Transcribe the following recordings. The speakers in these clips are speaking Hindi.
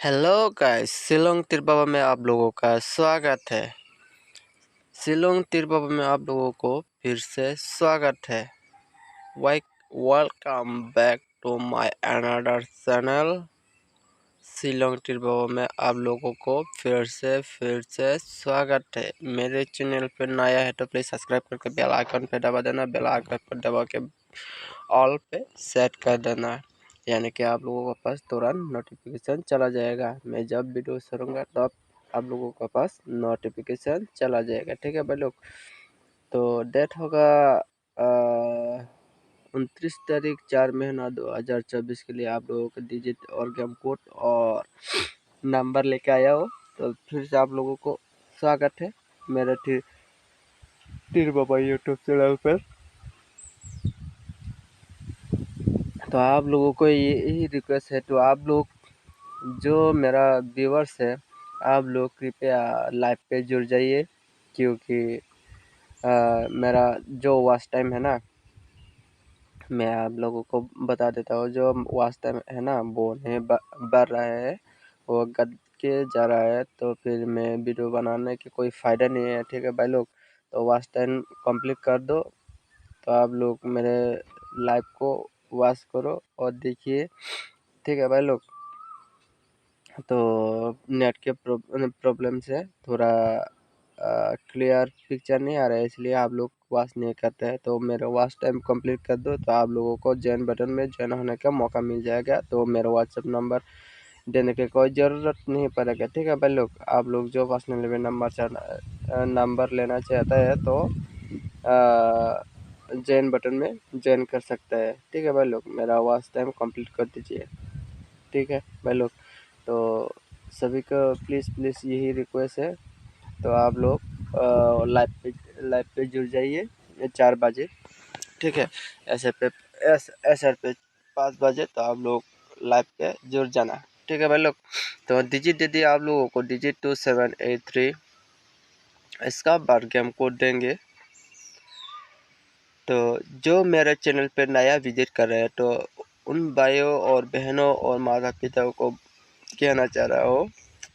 हेलो गाइस, शिलोंग तिरपाबा में आप लोगों का स्वागत है। शिलोंग तिरपाबा में आप लोगों को फिर से स्वागत है। Welcome back to my another channel. Shillong तिरपाबा में आप लोगों को फिर से स्वागत है। मेरे चैनल पर नया है तो प्लीज़ सब्सक्राइब करके बेल आइकन पे दबा देना। बेल आइकन पर दबा के ऑल पे सेट कर देना, यानी कि आप लोगों के पास तुरंत नोटिफिकेशन चला जाएगा। मैं जब वीडियो छोड़ूंगा तब आप लोगों के पास नोटिफिकेशन चला जाएगा। ठीक है भाई लोग। तो डेट होगा 29 तारीख 4 महीना 2024 के लिए आप लोगों को डिजिट और गेम कोड और नंबर लेके आया हो। तो फिर से आप लोगों को स्वागत है मेरे तिर बाबा यूट्यूब चैनल पर। तो आप लोगों को यही रिक्वेस्ट है, तो आप लोग जो मेरा व्यूवर्स है, आप लोग कृपया लाइव पे जुड़ जाइए, क्योंकि मेरा जो वॉच टाइम है ना, मैं आप लोगों को बता देता हूँ, जो वॉच टाइम है ना वो नहीं बढ़ रहा है, वो घट के जा रहा है। तो फिर मैं वीडियो बनाने की कोई फ़ायदा नहीं है। ठीक है भाई लोग। तो वॉच टाइम कंप्लीट कर दो, तो आप लोग मेरे लाइव को वॉच करो और देखिए। ठीक है भाई लोग। तो नेट के प्रॉब्लम से थोड़ा क्लियर पिक्चर नहीं आ रहा है, इसलिए आप लोग वॉच नहीं करते हैं। तो मेरा वॉच टाइम कंप्लीट कर दो, तो आप लोगों को ज्वाइन बटन में ज्वाइन होने का मौका मिल जाएगा। तो मेरा व्हाट्सएप नंबर देने की कोई ज़रूरत नहीं पड़ेगा। ठीक है भाई लोग। आप लोग जो पर्सनल में नंबर लेना चाहता है तो ज्वाइन बटन में ज्वाइन कर सकता है। ठीक है भाई लोग। मेरा वॉच टाइम कंप्लीट कर दीजिए। ठीक है भाई लोग। तो सभी को प्लीज़ यही रिक्वेस्ट है, तो आप लोग लाइव पे जुड़ जाइए 4 बजे। ठीक है। ऐसे पे 5 बजे तो आप लोग लाइव पे जुड़ जाना। ठीक है भाई लोग। तो डिजिट दे दिए आप लोगों को, डिजिट 2783। इसका बाद गेम कोड देंगे। तो जो मेरे चैनल पे नया विजिट कर रहे हैं, तो उन भाइयों और बहनों और माता पिता को कहना चाह रहा हो,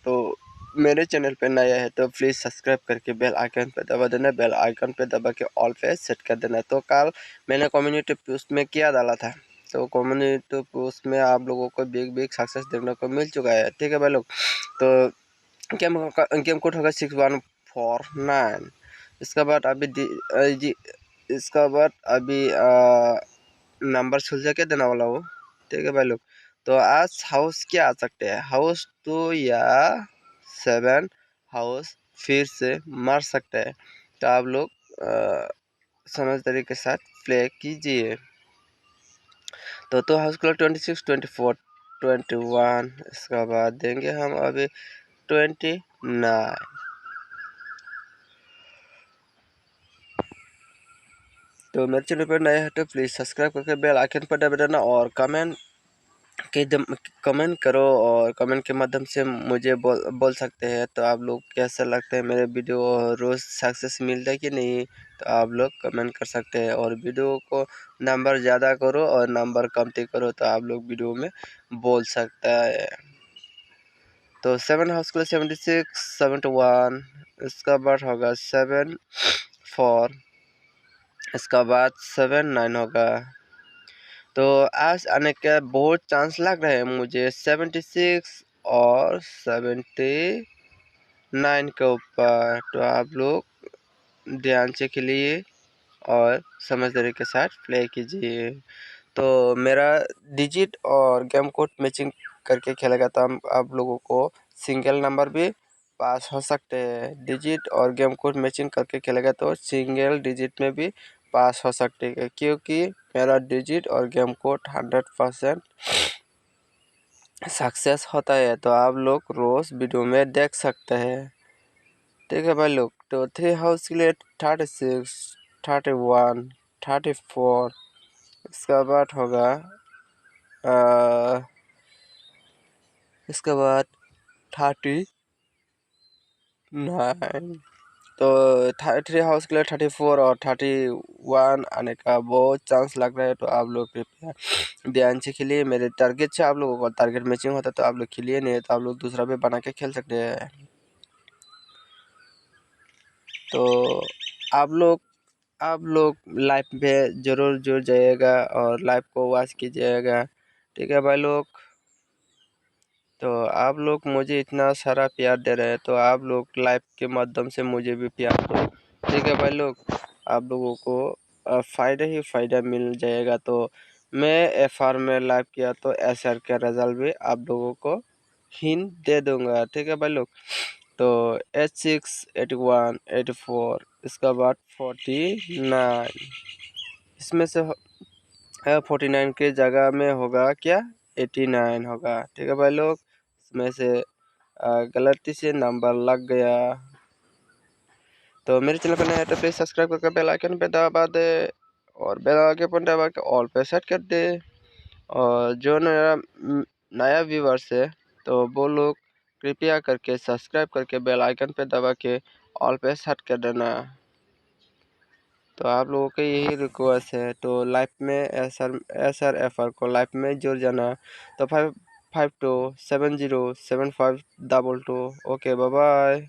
तो मेरे चैनल पे नया है तो प्लीज़ सब्सक्राइब करके बेल आइकन पे दबा देना। बेल आइकन पे दबा के ऑल पे सेट कर देना। तो कल मैंने कम्युनिटी पोस्ट में क्या डाला था, तो कम्युनिटी पोस्ट में आप लोगों को बिग सक्सेस देखने को मिल चुका है। ठीक है भाई लोग। तो गेम कोड होगा 6149। इसके बाद अभी नंबर सुलझा के देने वाला हो। ठीक है भाई लोग। तो आज हाउस क्या आ सकते हैं, हाउस 2 या 7 हाउस फिर से मार सकते हैं। तो आप लोग समझदारी के साथ प्ले कीजिए। तो हाउस कलर 26 24 21। इसका बाद देंगे हम अभी 29। तो मेरे चैनल पर नया है तो प्लीज़ सब्सक्राइब करके बेल आइकन पर दबा देना और कमेंट करो, और कमेंट के माध्यम से मुझे बोल सकते हैं। तो आप लोग कैसा लगता है मेरे वीडियो, रोज़ सक्सेस मिलता है कि नहीं, तो आप लोग कमेंट कर सकते हैं। और वीडियो को नंबर ज़्यादा करो और नंबर कमती करो, तो आप लोग वीडियो में बोल सकता है। तो 7 हाउस के लिए 76 71। इसका बाद होगा 74। इसका बाद 79 होगा। तो आज आने का बहुत चांस लग रहा है मुझे 76 और 79 के ऊपर। तो आप लोग ध्यान से खेलिए और समझदारी के साथ प्ले कीजिए। तो मेरा डिजिट और गेम कोड मैचिंग करके खेलेगा, तो हम आप लोगों को सिंगल नंबर भी पास हो सकते हैं। डिजिट और गेम कोड मैचिंग करके खेलेगा तो सिंगल डिजिट में भी पास हो सकते हैं, क्योंकि मेरा डिजिट और गेम कोड 100% सक्सेस होता है। तो आप लोग रोज़ वीडियो में देख सकते हैं। ठीक है भाई लोग। तो 3 हाउस के लिए 36 31 34। इसका बाद होगा इसके बाद 39। तो 30 हाउस के लिए 34 और 31 आने का बहुत चांस लग रहा है। तो आप लोग कृपया ध्यान से खेलिए। मेरे टारगेट से आप लोगों का टारगेट मैचिंग होता तो आप लोग खेलिए, नहीं तो आप लोग दूसरा पे बना के खेल सकते हैं। तो आप लोग लाइव पे ज़रूर जुड़ जाइएगा और लाइव को वॉच कीजिएगा, ठीक है भाई लोग। तो आप लोग मुझे इतना सारा प्यार दे रहे हैं, तो आप लोग लाइव के माध्यम से मुझे भी प्यार दो, ठीक है भाई लोग। आप लोगों को फ़ायदा ही फ़ायदा मिल जाएगा। तो मैं एफआर में लाइव किया तो एसआर का रिजल्ट भी आप लोगों को हिंट दे दूंगा, ठीक है भाई लोग। तो 86, 81, 84, इसका बाद 49, इसमें से 49 के जगह में होगा क्या 89 होगा, ठीक है भाई लोग। इसमें से गलती से नंबर लग गया। तो मेरे चैनल पर नया है तो प्लीज़ सब्सक्राइब करके बेल आइकन पे दबा दे और बेल आइकन पर दबा के ऑल पे सेट कर दे। और जो नया व्यूवर्स है तो वो लोग कृपया करके सब्सक्राइब करके बेल आइकन पे दबा के ऑल पे सेट कर देना। तो आप लोगों के यही रिक्वेस्ट है। तो लाइफ में एसआर एफआर को लाइफ में जुड़ जाना। तो 552707522। Okay, bye bye.